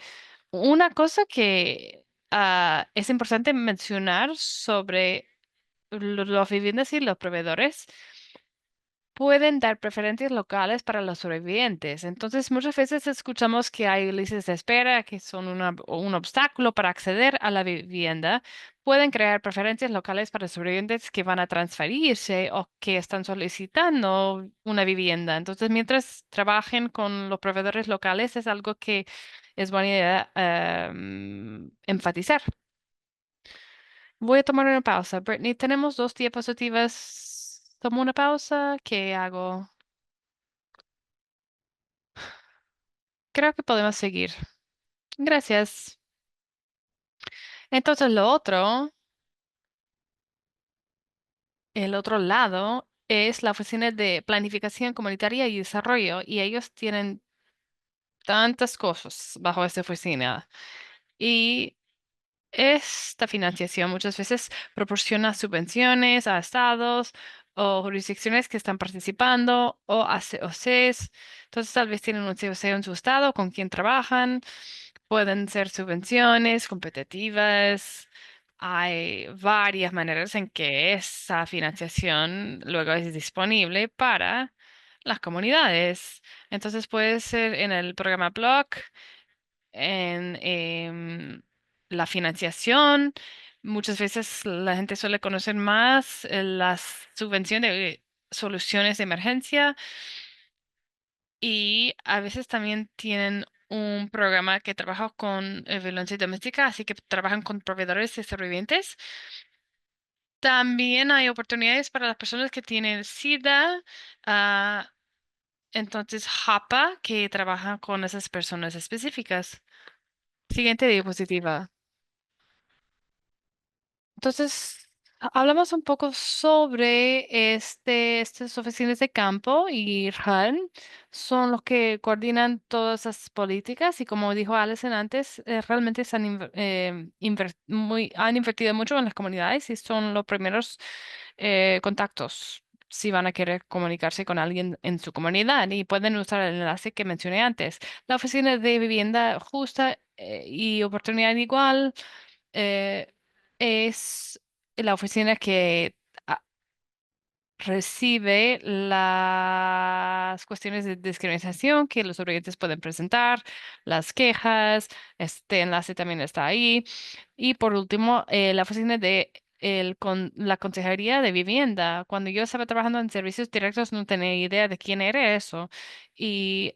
Una cosa que es importante mencionar sobre las viviendas y los proveedores pueden dar preferencias locales para los sobrevivientes. Entonces, muchas veces escuchamos que hay listas de espera que son un obstáculo para acceder a la vivienda. Pueden crear preferencias locales para sobrevivientes que van a transferirse o que están solicitando una vivienda. Entonces, mientras trabajen con los proveedores locales, es algo que es buena idea enfatizar. Voy a tomar una pausa. Brittany, tenemos 2 diapositivas. Tomo una pausa. ¿Qué hago? Creo que podemos seguir. Gracias. Entonces, el otro lado es la Oficina de Planificación Comunitaria y Desarrollo, y ellos tienen tantas cosas bajo esta oficina. Y esta financiación muchas veces proporciona subvenciones a estados o jurisdicciones que están participando o a COCs. Entonces, tal vez tienen un COC en su estado con quien trabajan. Pueden ser subvenciones competitivas. Hay varias maneras en que esa financiación luego es disponible para las comunidades. Entonces puede ser en el programa Block, en la financiación. Muchas veces la gente suele conocer más la subvención de soluciones de emergencia y a veces también tienen un programa que trabaja con violencia doméstica, así que trabajan con proveedores de sobrevivientes. También hay oportunidades para las personas que tienen SIDA, ah, entonces JAPA, que trabaja con esas personas específicas. Siguiente diapositiva. Entonces, hablamos un poco sobre estas oficinas de campo y RAN son los que coordinan todas esas políticas y como dijo Alison antes, realmente han invertido mucho en las comunidades y son los primeros contactos si van a querer comunicarse con alguien en su comunidad y pueden usar el enlace que mencioné antes. La oficina de vivienda justa y oportunidad igual eh, es la oficina que ah, recibe las cuestiones de discriminación que los sobrevivientes pueden presentar, las quejas, este enlace también está ahí. Y por último, la oficina de la Consejería de Vivienda. Cuando yo estaba trabajando en servicios directos no tenía idea de quién era eso. Y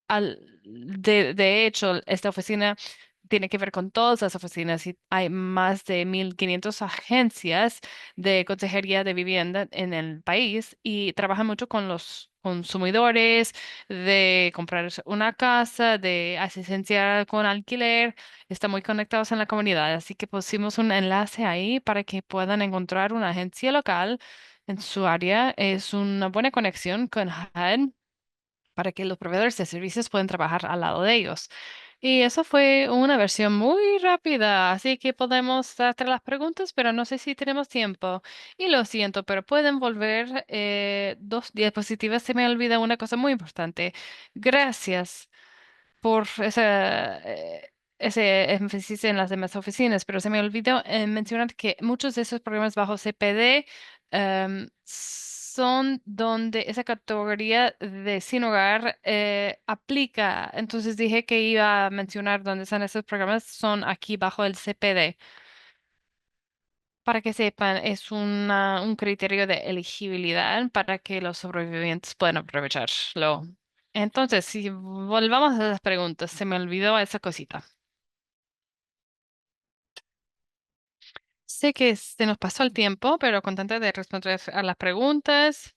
de hecho, esta oficina tiene que ver con todas las oficinas y hay más de 1.500 agencias de consejería de vivienda en el país y trabaja mucho con los consumidores de comprar una casa, de asistencia con alquiler. Están muy conectados en la comunidad, así que pusimos un enlace ahí para que puedan encontrar una agencia local en su área. Es una buena conexión con HUD para que los proveedores de servicios puedan trabajar al lado de ellos. Y eso fue una versión muy rápida, así que podemos hacer las preguntas, pero no sé si tenemos tiempo. Y lo siento, pero pueden volver dos diapositivas. Se me olvida una cosa muy importante. Gracias por ese énfasis en las demás oficinas, pero se me olvidó mencionar que muchos de esos programas bajo CPD son donde esa categoría de sin hogar aplica. Entonces dije que iba a mencionar dónde están esos programas, son aquí bajo el CPD. Para que sepan, es un criterio de elegibilidad para que los sobrevivientes puedan aprovecharlo. Entonces, si volvamos a las preguntas, se me olvidó esa cosita. Sé que se nos pasó el tiempo, pero contenta de responder a las preguntas.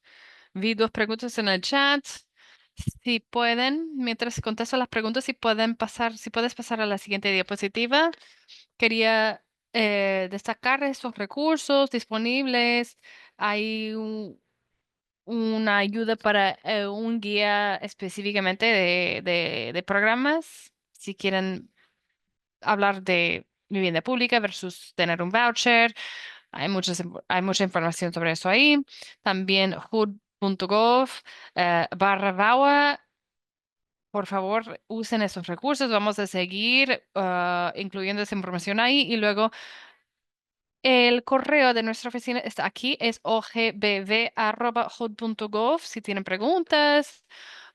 Vi dos preguntas en el chat. Si pueden, mientras contesto las preguntas, si puedes pasar a la siguiente diapositiva. Quería destacar estos recursos disponibles. Hay una ayuda para un guía específicamente de programas. Si quieren hablar de vivienda pública versus tener un voucher, hay mucha información sobre eso ahí. También hood.gov /VAWA. Por favor, usen esos recursos. Vamos a seguir incluyendo esa información ahí. Y luego el correo de nuestra oficina está aquí, es ogbv@hud.gov. Si tienen preguntas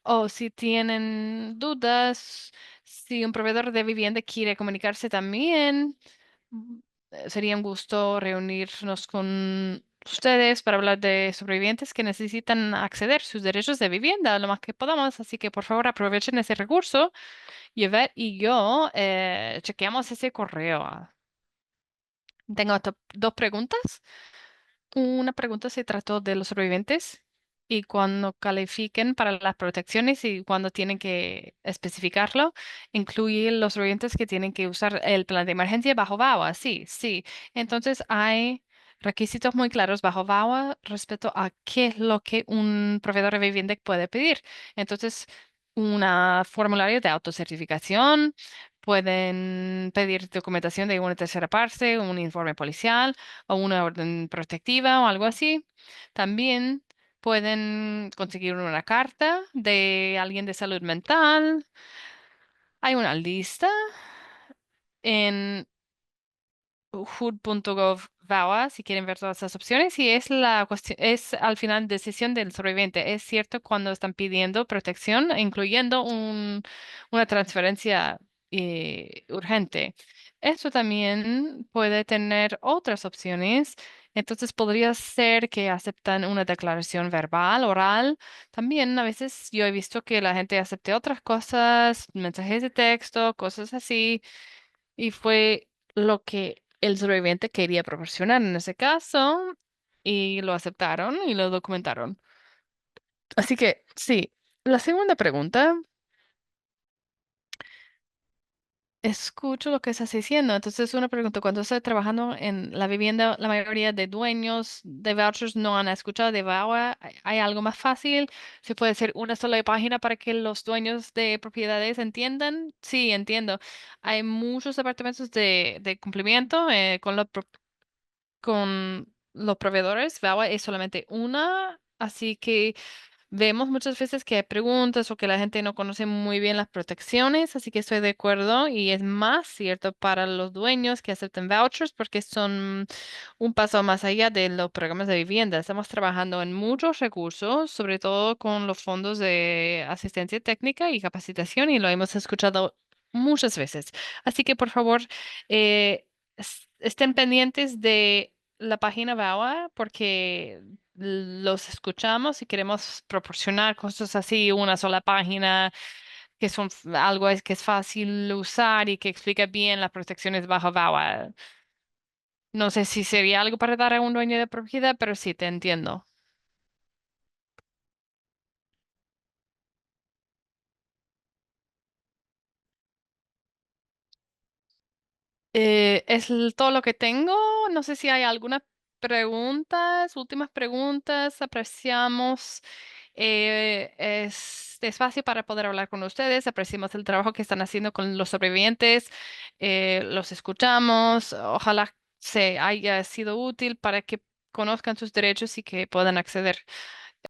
o si tienen dudas, si un proveedor de vivienda quiere comunicarse también, mm, sería un gusto reunirnos con ustedes para hablar de sobrevivientes que necesitan acceder a sus derechos de vivienda lo más que podamos. Así que por favor aprovechen ese recurso. Yvette y yo chequeamos ese correo. Tengo dos preguntas. Una pregunta se trató de los sobrevivientes y cuando califiquen para las protecciones y cuando tienen que especificarlo, incluye los sobrevivientes que tienen que usar el plan de emergencia bajo VAWA. Sí, sí. Entonces hay requisitos muy claros bajo VAWA respecto a qué es lo que un proveedor de vivienda puede pedir. Entonces, un formulario de autocertificación. Pueden pedir documentación de una tercera parte, un informe policial o una orden protectiva o algo así. También pueden conseguir una carta de alguien de salud mental. Hay una lista en hood.gov VAWA, si quieren ver todas esas opciones, y es la cuestión, es al final decisión del sobreviviente. Es cierto cuando están pidiendo protección, incluyendo una transferencia urgente. Esto también puede tener otras opciones. Entonces podría ser que aceptan una declaración verbal, oral. También a veces yo he visto que la gente acepte otras cosas, mensajes de texto, cosas así. Y fue lo que el sobreviviente quería proporcionar en ese caso, y lo aceptaron y lo documentaron. Así que sí, la segunda pregunta, escucho lo que estás diciendo. Entonces, una pregunta, cuando estoy trabajando en la vivienda, la mayoría de dueños de vouchers no han escuchado de VAWA. ¿Hay algo más fácil? ¿Se puede hacer una sola página para que los dueños de propiedades entiendan? Sí, entiendo. Hay muchos departamentos de cumplimiento con los proveedores. VAWA es solamente una, así que vemos muchas veces que hay preguntas o que la gente no conoce muy bien las protecciones, así que estoy de acuerdo y es más cierto para los dueños que acepten vouchers porque son un paso más allá de los programas de vivienda. Estamos trabajando en muchos recursos, sobre todo con los fondos de asistencia técnica y capacitación y lo hemos escuchado muchas veces. Así que por favor, estén pendientes de la página VAWA porque los escuchamos y queremos proporcionar cosas así, una sola página que son que es fácil usar y que explica bien las protecciones bajo VAWA. No sé si sería algo para dar a un dueño de propiedad, pero sí, te entiendo. Todo lo que tengo. No sé si hay algunas preguntas, últimas preguntas. Apreciamos. este espacio para poder hablar con ustedes. Apreciamos el trabajo que están haciendo con los sobrevivientes. Los escuchamos. Ojalá se haya sido útil para que conozcan sus derechos y que puedan acceder.